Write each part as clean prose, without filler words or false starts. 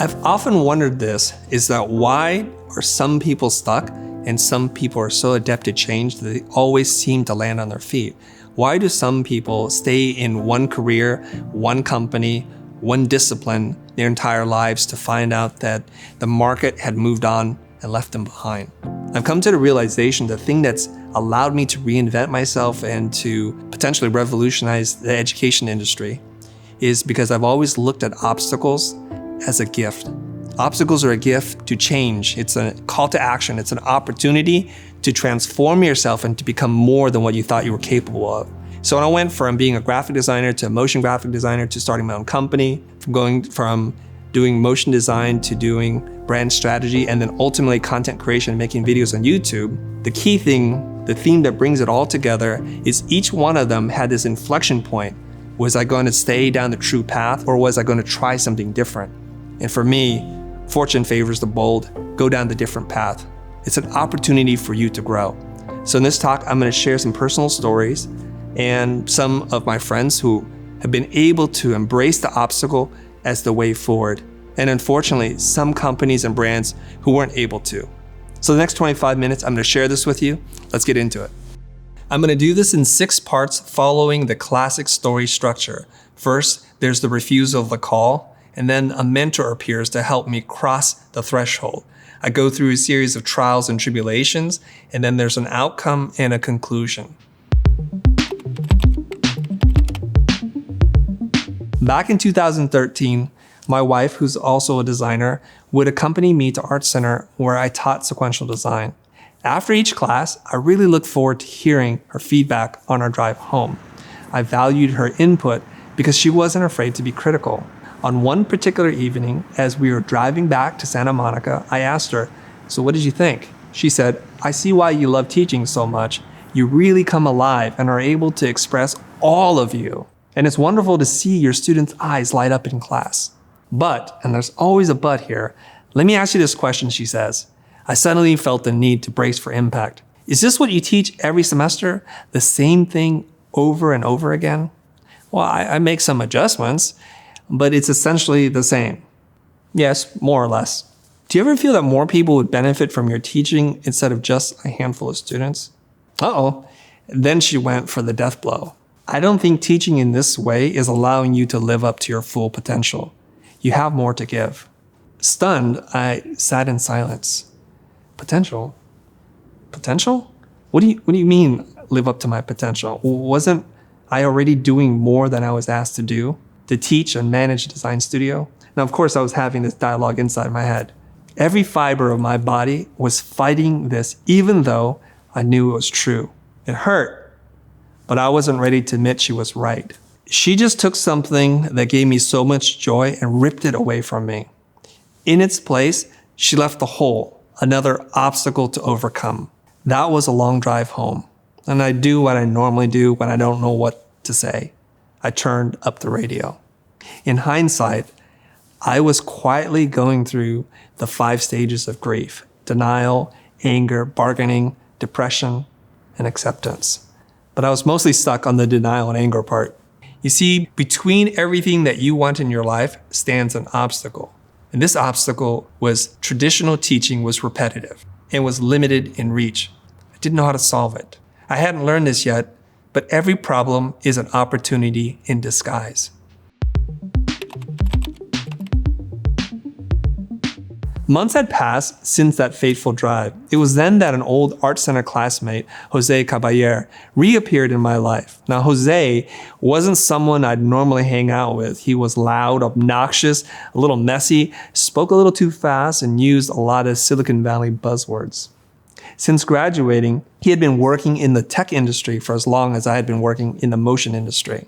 I've often wondered this, is that why are some people stuck and some people are so adept at change that they always seem to land on their feet? Why do some people stay in one career, one company, one discipline their entire lives to find out that the market had moved on and left them behind? I've come to the realization the thing that's allowed me to reinvent myself and to potentially revolutionize the education industry is because I've always looked at obstacles as a gift. Obstacles are a gift to change. It's a call to action. It's an opportunity to transform yourself and to become more than what you thought you were capable of. So when I went from being a graphic designer to a motion graphic designer to starting my own company, from doing motion design to doing brand strategy, and then ultimately content creation and making videos on YouTube, the key thing, the theme that brings it all together is each one of them had this inflection point. Was I going to stay down the true path, or was I going to try something different? And for me, fortune favors the bold. Go down the different path. It's an opportunity for you to grow. So in this talk, I'm going to share some personal stories and some of my friends who have been able to embrace the obstacle as the way forward. And unfortunately, some companies and brands who weren't able to. So the next 25 minutes, I'm going to share this with you. Let's get into it. I'm going to do this in 6 parts following the classic story structure. First, there's the refusal of the call, and then a mentor appears to help me cross the threshold. I go through a series of trials and tribulations, and then there's an outcome and a conclusion. Back in 2013, my wife, who's also a designer, would accompany me to Art Center where I taught sequential design. After each class, I really looked forward to hearing her feedback on our drive home. I valued her input because she wasn't afraid to be critical. On one particular evening, as we were driving back to Santa Monica, I asked her, "So what did you think?" She said, "I see why you love teaching so much. You really come alive and are able to express all of you. And it's wonderful to see your students' eyes light up in class. But," and there's always a but here, "let me ask you this question," she says. I suddenly felt the need to brace for impact. "Is this what you teach every semester? The same thing over and over again?" "Well, I make some adjustments, but it's essentially the same." "Yes, more or less." "Do you ever feel that more people would benefit from your teaching instead of just a handful of students?" Uh-oh. Then she went for the death blow. "I don't think teaching in this way is allowing you to live up to your full potential. You have more to give." Stunned, I sat in silence. Potential? Potential? What do you mean live up to my potential? Wasn't I already doing more than I was asked to do? To teach and manage a design studio? Now, of course, I was having this dialogue inside my head. Every fiber of my body was fighting this, even though I knew it was true. It hurt, but I wasn't ready to admit she was right. She just took something that gave me so much joy and ripped it away from me. In its place, she left the hole, another obstacle to overcome. That was a long drive home. And I do what I normally do when I don't know what to say. I turned up the radio. In hindsight, I was quietly going through the 5 stages of grief: denial, anger, bargaining, depression, and acceptance. But I was mostly stuck on the denial and anger part. You see, between everything that you want in your life stands an obstacle. And this obstacle was traditional teaching was repetitive and was limited in reach. I didn't know how to solve it. I hadn't learned this yet, but every problem is an opportunity in disguise. Months had passed since that fateful drive. It was then that an old Art Center classmate, Jose Caballero, reappeared in my life. Now, Jose wasn't someone I'd normally hang out with. He was loud, obnoxious, a little messy, spoke a little too fast, and used a lot of Silicon Valley buzzwords. Since graduating, he had been working in the tech industry for as long as I had been working in the motion industry.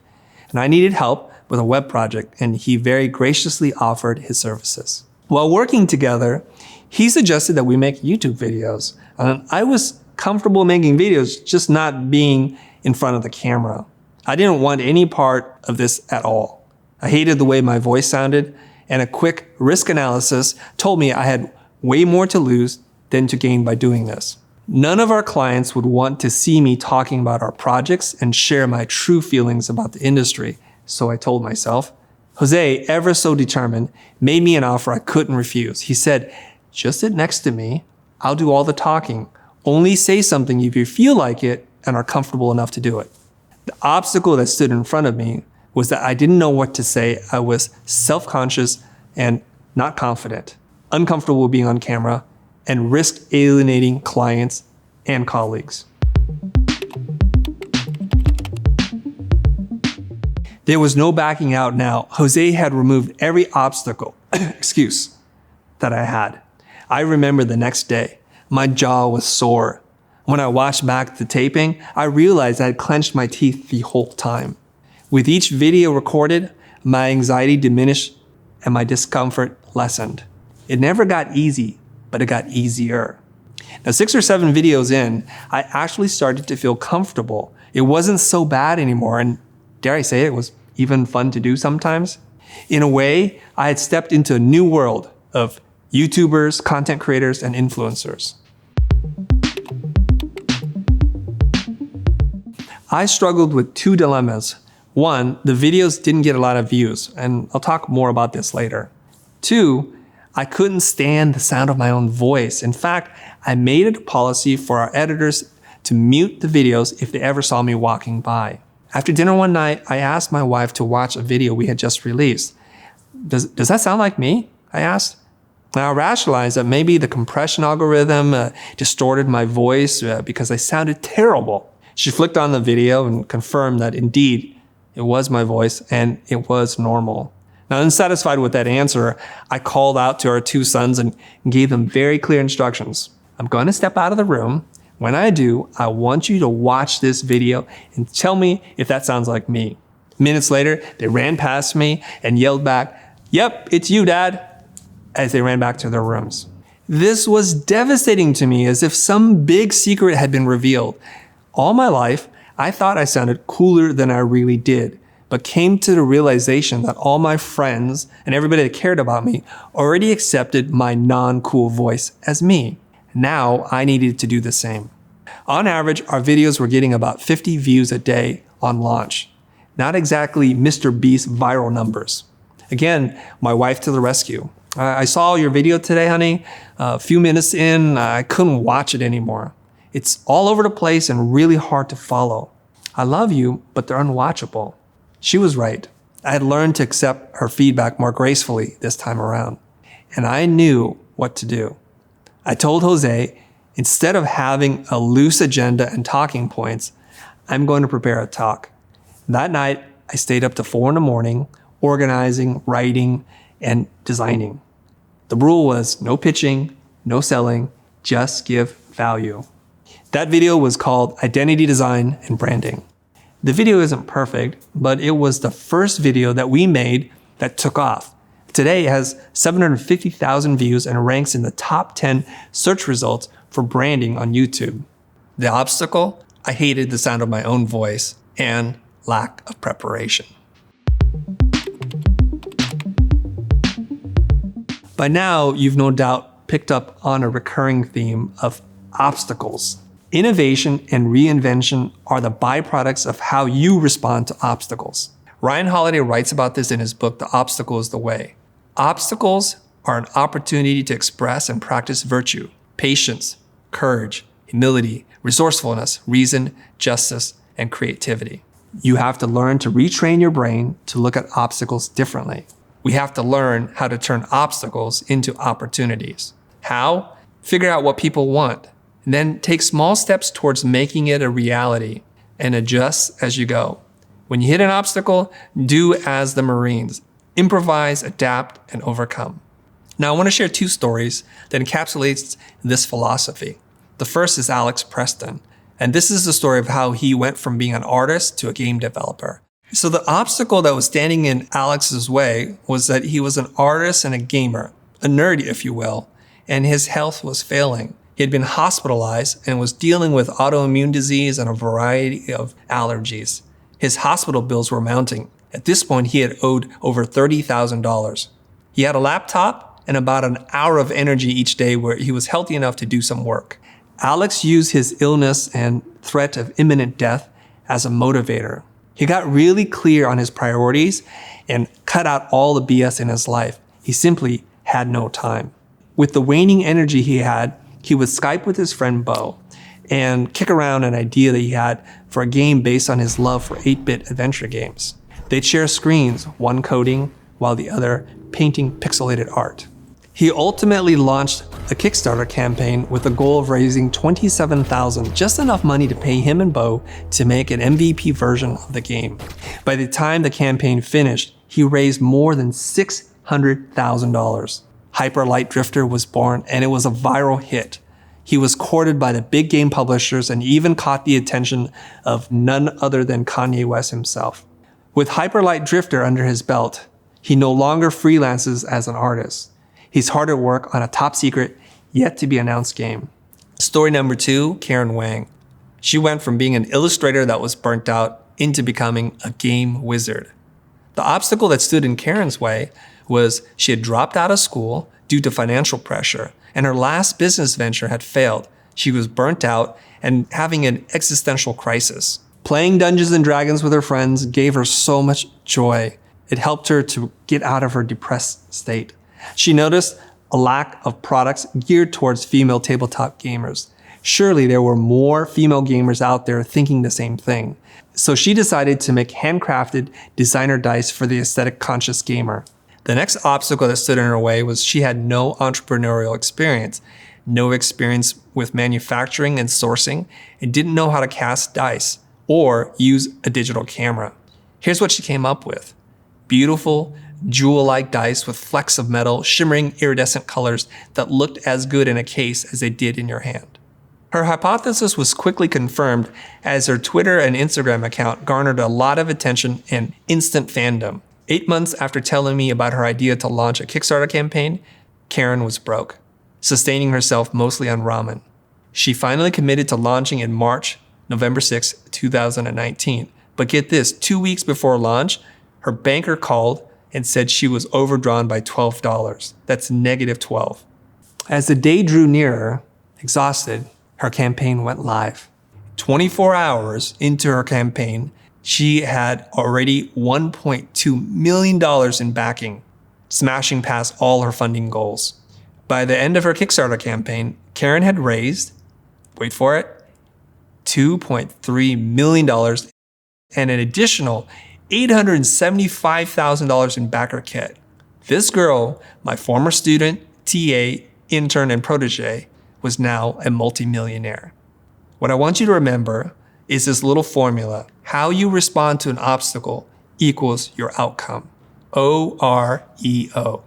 And I needed help with a web project, and he very graciously offered his services. While working together, he suggested that we make YouTube videos. And I was comfortable making videos, just not being in front of the camera. I didn't want any part of this at all. I hated the way my voice sounded, and a quick risk analysis told me I had way more to lose than to gain by doing this. None of our clients would want to see me talking about our projects and share my true feelings about the industry. So I told myself, Jose, ever so determined, made me an offer I couldn't refuse. He said, just sit next to me. I'll do all the talking. Only say something if you feel like it and are comfortable enough to do it. The obstacle that stood in front of me was that I didn't know what to say. I was self-conscious and not confident, uncomfortable being on camera, and risked alienating clients and colleagues. There was no backing out now. Jose had removed every obstacle, excuse, that I had. I remember the next day, my jaw was sore. When I watched back the taping, I realized I had clenched my teeth the whole time. With each video recorded, my anxiety diminished and my discomfort lessened. It never got easy, but it got easier. Now, 6 or 7 videos in, I actually started to feel comfortable. It wasn't so bad anymore, and dare I say it was even fun to do sometimes. In a way, I had stepped into a new world of YouTubers, content creators, and influencers. I struggled with 2 dilemmas. 1, the videos didn't get a lot of views, and I'll talk more about this later. 2, I couldn't stand the sound of my own voice. In fact, I made it a policy for our editors to mute the videos if they ever saw me walking by. After dinner one night, I asked my wife to watch a video we had just released. Does that sound like me? I asked. Now, I rationalized that maybe the compression algorithm distorted my voice because I sounded terrible. She flicked on the video and confirmed that indeed it was my voice and it was normal. Now, unsatisfied with that answer, I called out to our 2 sons and gave them very clear instructions. I'm going to step out of the room. When I do, I want you to watch this video and tell me if that sounds like me. Minutes later, they ran past me and yelled back, "Yep, it's you, Dad," as they ran back to their rooms. This was devastating to me, as if some big secret had been revealed. All my life, I thought I sounded cooler than I really did, but came to the realization that all my friends and everybody that cared about me already accepted my non-cool voice as me. Now I needed to do the same. On average, our videos were getting about 50 views a day on launch. Not exactly Mr. Beast viral numbers. Again, my wife to the rescue. I saw your video today, honey. A few minutes in, I couldn't watch it anymore. It's all over the place and really hard to follow. I love you, but they're unwatchable. She was right. I had learned to accept her feedback more gracefully this time around. And I knew what to do. I told Jose, instead of having a loose agenda and talking points, I'm going to prepare a talk. That night, I stayed up to 4 a.m, organizing, writing, and designing. The rule was no pitching, no selling, just give value. That video was called Identity Design and Branding. The video isn't perfect, but it was the first video that we made that took off. Today it has 750,000 views and ranks in the top 10 search results for branding on YouTube. The obstacle? I hated the sound of my own voice and lack of preparation. By now, you've no doubt picked up on a recurring theme of obstacles. Innovation and reinvention are the byproducts of how you respond to obstacles. Ryan Holiday writes about this in his book, The Obstacle is the Way. Obstacles are an opportunity to express and practice virtue, patience, courage, humility, resourcefulness, reason, justice, and creativity. You have to learn to retrain your brain to look at obstacles differently. We have to learn how to turn obstacles into opportunities. How? Figure out what people want, and then take small steps towards making it a reality and adjust as you go. When you hit an obstacle, do as the Marines. Improvise, adapt, and overcome. Now, I want to share 2 stories that encapsulates this philosophy. The first is Alex Preston, and this is the story of how he went from being an artist to a game developer. So the obstacle that was standing in Alex's way was that he was an artist and a gamer, a nerd, if you will, and his health was failing. He had been hospitalized and was dealing with autoimmune disease and a variety of allergies. His hospital bills were mounting. At this point, he had owed over $30,000. He had a laptop and about an hour of energy each day where he was healthy enough to do some work. Alex used his illness and threat of imminent death as a motivator. He got really clear on his priorities and cut out all the BS in his life. He simply had no time. With the waning energy he had, he would Skype with his friend Bo and kick around an idea that he had for a game based on his love for 8-bit adventure games. They'd share screens, one coding while the other painting pixelated art. He ultimately launched a Kickstarter campaign with the goal of raising $27,000, just enough money to pay him and Bo to make an MVP version of the game. By the time the campaign finished, he raised more than $600,000. Hyper Light Drifter was born, and it was a viral hit. He was courted by the big game publishers and even caught the attention of none other than Kanye West himself. With Hyper Light Drifter under his belt, he no longer freelances as an artist. He's hard at work on a top secret, yet to be announced game. Story number 2, Karen Wang. She went from being an illustrator that was burnt out into becoming a game wizard. The obstacle that stood in Karen's way was she had dropped out of school due to financial pressure, and her last business venture had failed. She was burnt out and having an existential crisis. Playing Dungeons and Dragons with her friends gave her so much joy. It helped her to get out of her depressed state. She noticed a lack of products geared towards female tabletop gamers. Surely there were more female gamers out there thinking the same thing. So she decided to make handcrafted designer dice for the aesthetic-conscious gamer. The next obstacle that stood in her way was she had no entrepreneurial experience, no experience with manufacturing and sourcing, and didn't know how to cast dice or use a digital camera. Here's what she came up with. Beautiful, jewel-like dice with flecks of metal, shimmering iridescent colors that looked as good in a case as they did in your hand. Her hypothesis was quickly confirmed as her Twitter and Instagram account garnered a lot of attention and instant fandom. 8 months after telling me about her idea to launch a Kickstarter campaign, Karen was broke, sustaining herself mostly on ramen. She finally committed to launching in November 6, 2019. But get this, 2 weeks before launch, her banker called and said she was overdrawn by $12. That's -12. As the day drew nearer, exhausted, her campaign went live. 24 hours into her campaign, she had already $1.2 million in backing, smashing past all her funding goals. By the end of her Kickstarter campaign, Karen had raised, wait for it, $2.3 million and an additional $875,000 in backer kit. This girl, my former student, TA, intern, and protege, was now a multimillionaire. What I want you to remember is this little formula. How you respond to an obstacle equals your outcome. O.R.E.O.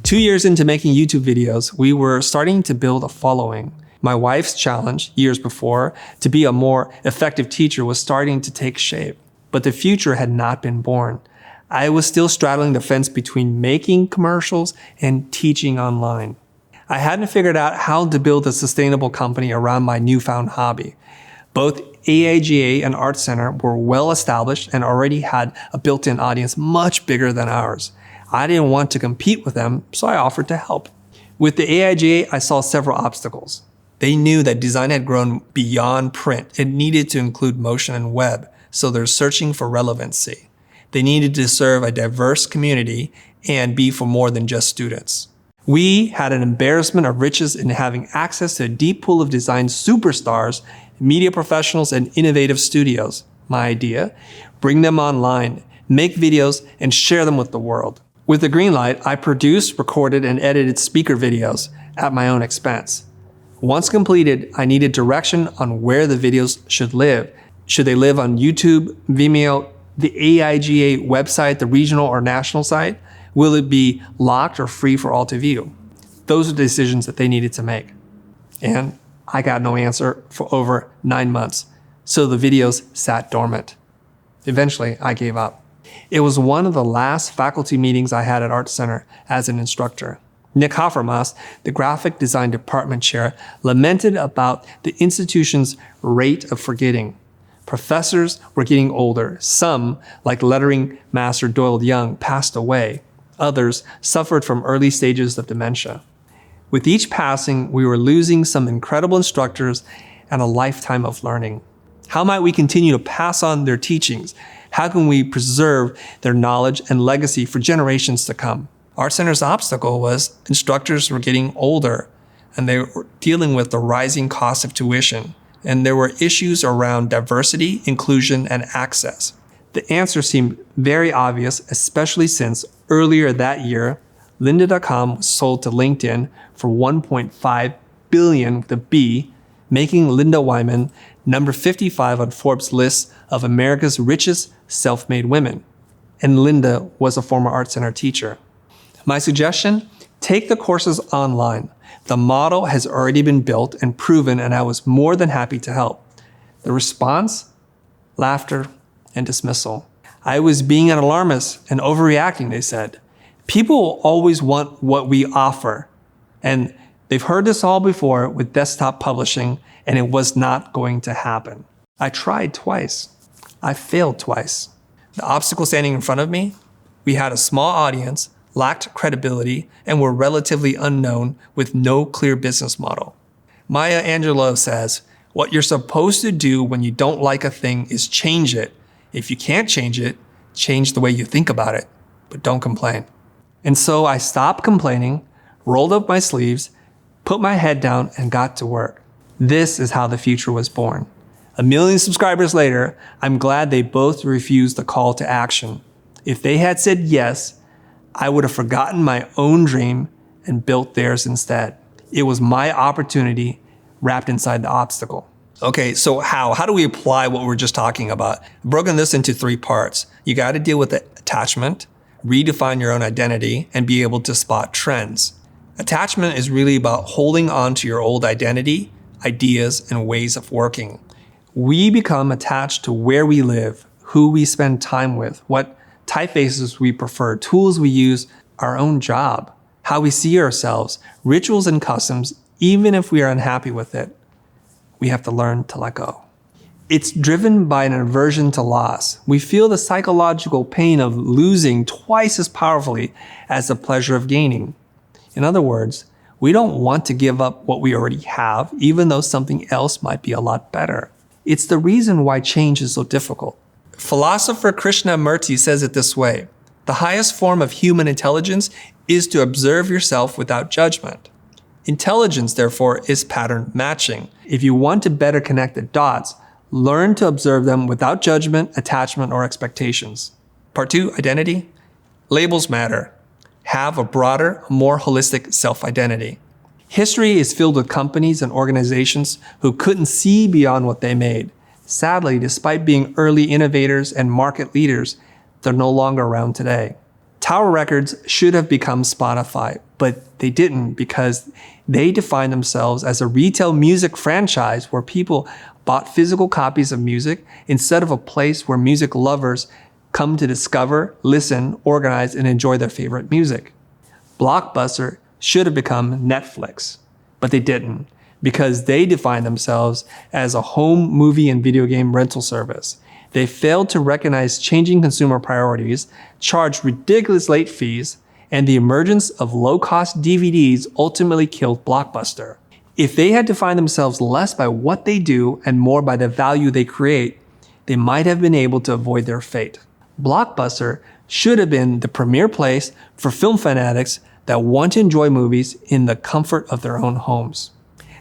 2 years into making YouTube videos, we were starting to build a following. My wife's challenge, years before, to be a more effective teacher was starting to take shape, but the future had not been born. I was still straddling the fence between making commercials and teaching online. I hadn't figured out how to build a sustainable company around my newfound hobby. Both AIGA and Art Center were well established and already had a built-in audience much bigger than ours. I didn't want to compete with them, so I offered to help. With the AIGA, I saw several obstacles. They knew that design had grown beyond print. It needed to include motion and web, so they're searching for relevancy. They needed to serve a diverse community and be for more than just students. We had an embarrassment of riches in having access to a deep pool of design superstars, media professionals, and innovative studios. My idea? Bring them online, make videos, and share them with the world. With the green light, I produced, recorded, and edited speaker videos at my own expense. Once completed, I needed direction on where the videos should live. Should they live on YouTube, Vimeo, the AIGA website, the regional or national site? Will it be locked or free for all to view? Those are decisions that they needed to make. And I got no answer for over 9 months, so the videos sat dormant. Eventually, I gave up. It was one of the last faculty meetings I had at Art Center as an instructor. Nick Hafermas, the graphic design department chair, lamented about the institution's rate of forgetting. Professors were getting older. Some, like lettering master Doyle Young, passed away. Others suffered from early stages of dementia. With each passing, we were losing some incredible instructors and a lifetime of learning. How might we continue to pass on their teachings? How can we preserve their knowledge and legacy for generations to come? Art Center's obstacle was instructors were getting older and they were dealing with the rising cost of tuition. And there were issues around diversity, inclusion, and access. The answer seemed very obvious, especially since earlier that year, lynda.com was sold to LinkedIn for $1.5 billion with a B, making Linda Wyman number 55 on Forbes' list of America's richest self-made women. And Linda was a former Art Center teacher. My suggestion? Take the courses online. The model has already been built and proven, and I was more than happy to help. The response? Laughter and dismissal. I was being an alarmist and overreacting, they said. People will always want what we offer. And they've heard this all before with desktop publishing, and it was not going to happen. I tried twice. I failed twice. The obstacle standing in front of me? We had a small audience, lacked credibility, and were relatively unknown with no clear business model. Maya Angelou says, what you're supposed to do when you don't like a thing is change it. If you can't change it, change the way you think about it, but don't complain. And so I stopped complaining, rolled up my sleeves, put my head down, and got to work. This is how the future was born. 1 million subscribers later, I'm glad they both refused the call to action. If they had said yes, I would have forgotten my own dream and built theirs instead. It was my opportunity wrapped inside the obstacle. Okay, so how do we apply what we're just talking about? I've broken this into 3 parts. You got to deal with the attachment, redefine your own identity, and be able to spot trends. Attachment is really about holding on to your old identity, ideas, and ways of working. We become attached to where we live, who we spend time with, what typefaces we prefer, tools we use, our own job, how we see ourselves, rituals and customs, even if we are unhappy with it. We have to learn to let go. It's driven by an aversion to loss. We feel the psychological pain of losing twice as powerfully as the pleasure of gaining. In other words, we don't want to give up what we already have, even though something else might be a lot better. It's the reason why change is so difficult. Philosopher Krishnamurti says it this way: the highest form of human intelligence is to observe yourself without judgment. Intelligence, therefore, is pattern matching. If you want to better connect the dots, learn to observe them without judgment, attachment, or expectations. Part 2, identity. Labels matter. Have a broader, more holistic self-identity. History is filled with companies and organizations who couldn't see beyond what they made. Sadly, despite being early innovators and market leaders, they're no longer around today. Tower Records should have become Spotify, but they didn't because they defined themselves as a retail music franchise where people bought physical copies of music instead of a place where music lovers come to discover, listen, organize, and enjoy their favorite music. Blockbuster should have become Netflix, but they didn't because they defined themselves as a home movie and video game rental service. They failed to recognize changing consumer priorities, charged ridiculous late fees, and the emergence of low-cost DVDs ultimately killed Blockbuster. If they had defined themselves less by what they do and more by the value they create, they might have been able to avoid their fate. Blockbuster should have been the premier place for film fanatics that want to enjoy movies in the comfort of their own homes.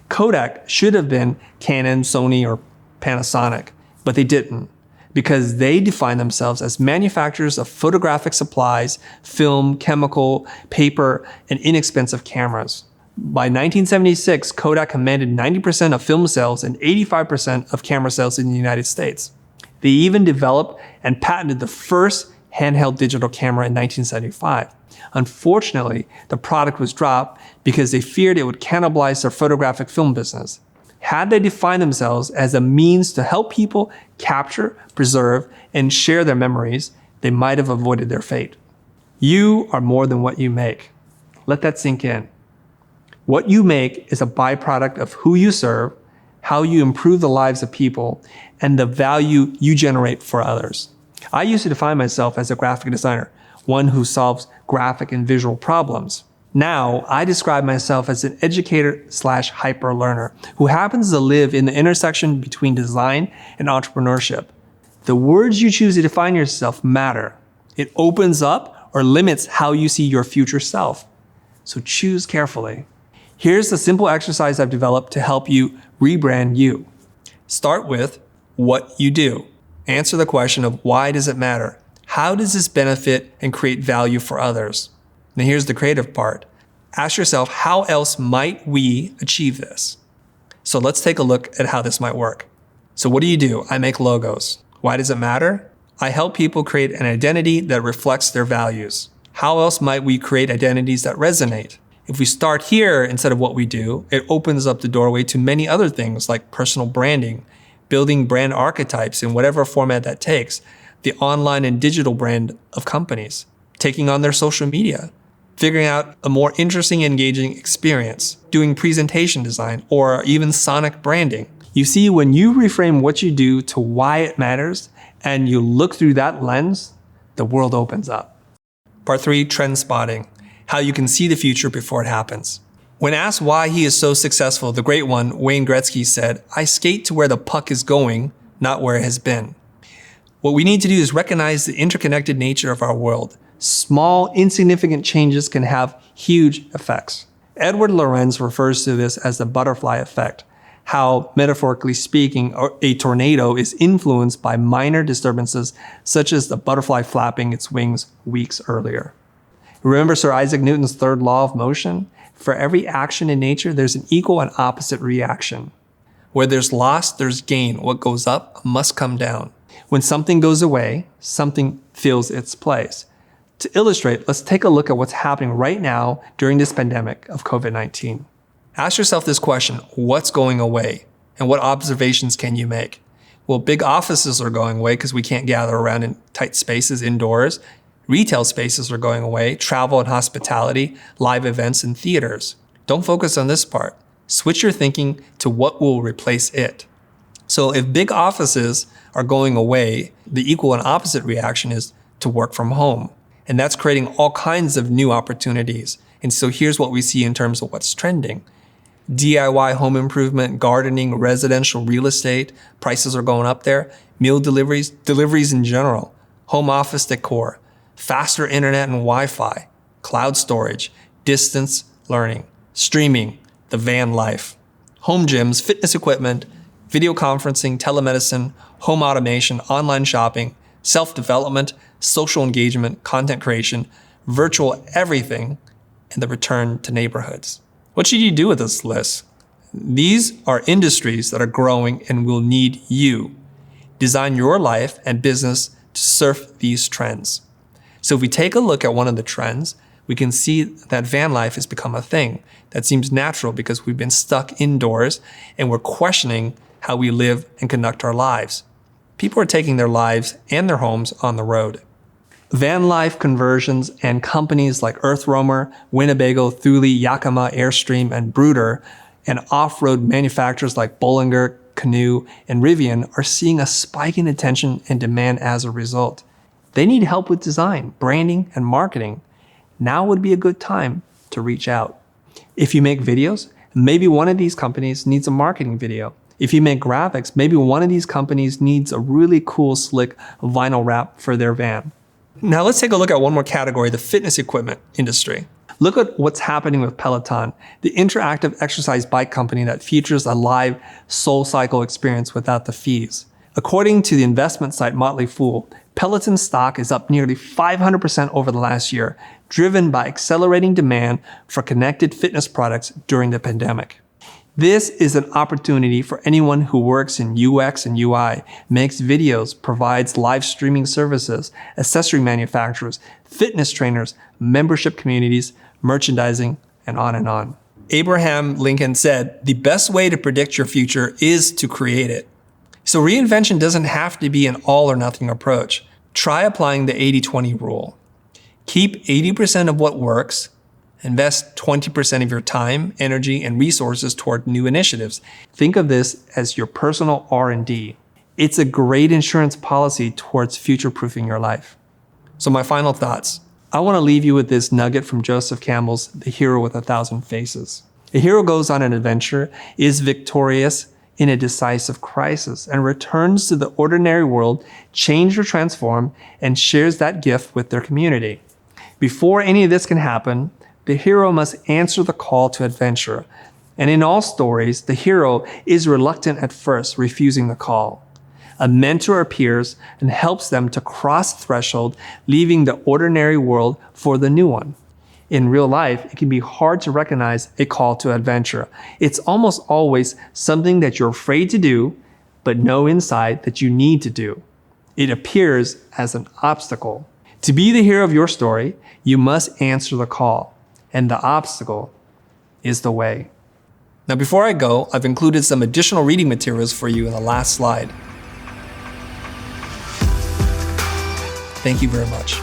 Kodak should have been Canon, Sony, or Panasonic, but they didn't, because they defined themselves as manufacturers of photographic supplies, film, chemical, paper, and inexpensive cameras. By 1976, Kodak commanded 90% of film sales and 85% of camera sales in the United States. They even developed and patented the first handheld digital camera in 1975. Unfortunately, the product was dropped because they feared it would cannibalize their photographic film business. Had they defined themselves as a means to help people capture, preserve, and share their memories, they might have avoided their fate. You are more than what you make. Let that sink in. What you make is a byproduct of who you serve, how you improve the lives of people, and the value you generate for others. I used to define myself as a graphic designer, one who solves graphic and visual problems. Now, I describe myself as an educator slash hyper learner who happens to live in the intersection between design and entrepreneurship. The words you choose to define yourself matter. It opens up or limits how you see your future self. So choose carefully. Here's a simple exercise I've developed to help you rebrand you. Start with what you do. Answer the question of why does it matter? How does this benefit and create value for others? Now here's the creative part. Ask yourself, how else might we achieve this? So let's take a look at how this might work. So what do? I make logos. Why does it matter? I help people create an identity that reflects their values. How else might we create identities that resonate? If we start here instead of what we do, it opens up the doorway to many other things like personal branding, building brand archetypes in whatever format that takes, the online and digital brand of companies, taking on their social media, figuring out a more interesting, engaging experience, doing presentation design, or even sonic branding. You see, when you reframe what you do to why it matters, and you look through that lens, the world opens up. Part 3, trend spotting, how you can see the future before it happens. When asked why he is so successful, the great one, Wayne Gretzky, said, "I skate to where the puck is going, not where it has been." What we need to do is recognize the interconnected nature of our world. Small, insignificant changes can have huge effects. Edward Lorenz refers to this as the butterfly effect, how, metaphorically speaking, a tornado is influenced by minor disturbances such as the butterfly flapping its wings weeks earlier. Remember Sir Isaac Newton's third law of motion? For every action in nature, there's an equal and opposite reaction. Where there's loss, there's gain. What goes up must come down. When something goes away, something fills its place. To illustrate, let's take a look at what's happening right now during this pandemic of COVID-19. Ask yourself this question, what's going away? And what observations can you make? Well, big offices are going away because we can't gather around in tight spaces indoors. Retail spaces are going away, travel and hospitality, live events and theaters. Don't focus on this part. Switch your thinking to what will replace it. So if big offices are going away, the equal and opposite reaction is to work from home. And that's creating all kinds of new opportunities. And so here's what we see in terms of what's trending. DIY home improvement, gardening, residential real estate, prices are going up there. Meal deliveries in general, home office decor, faster internet and Wi-Fi, cloud storage, distance learning, streaming, the van life, home gyms, fitness equipment, video conferencing, telemedicine, home automation, online shopping, self-development, social engagement, content creation, virtual everything, and the return to neighborhoods. What should you do with this list? These are industries that are growing and will need you. Design your life and business to surf these trends. So if we take a look at one of the trends, we can see that van life has become a thing that seems natural because we've been stuck indoors and we're questioning how we live and conduct our lives. People are taking their lives and their homes on the road. Van life conversions and companies like Earthroamer, Winnebago, Thule, Yakima, Airstream, and Brooder, and off-road manufacturers like Bollinger, Canoe, and Rivian are seeing a spike in attention and demand as a result. They need help with design, branding, and marketing. Now would be a good time to reach out. If you make videos, maybe one of these companies needs a marketing video. If you make graphics, maybe one of these companies needs a really cool, slick vinyl wrap for their van. Now let's take a look at one more category, the fitness equipment industry. Look at what's happening with Peloton, the interactive exercise bike company that features a live SoulCycle experience without the fees. According to the investment site Motley Fool, Peloton stock is up nearly 500% over the last year, driven by accelerating demand for connected fitness products during the pandemic. This is an opportunity for anyone who works in UX and UI, makes videos, provides live streaming services, accessory manufacturers, fitness trainers, membership communities, merchandising, and on and on. Abraham Lincoln said, "The best way to predict your future is to create it." So reinvention doesn't have to be an all or nothing approach. Try applying the 80-20 rule. Keep 80% of what works, invest 20% of your time, energy, and resources toward new initiatives. Think of this as your personal R&D. It's a great insurance policy towards future-proofing your life. So my final thoughts. I want to leave you with this nugget from Joseph Campbell's The Hero with a Thousand Faces. A hero goes on an adventure, is victorious in a decisive crisis, and returns to the ordinary world, changed or transformed, and shares that gift with their community. Before any of this can happen, the hero must answer the call to adventure. And in all stories, the hero is reluctant at first, refusing the call. A mentor appears and helps them to cross the threshold, leaving the ordinary world for the new one. In real life, it can be hard to recognize a call to adventure. It's almost always something that you're afraid to do, but know inside that you need to do. It appears as an obstacle. To be the hero of your story, you must answer the call, and the obstacle is the way. Now, before I go, I've included some additional reading materials for you in the last slide. Thank you very much.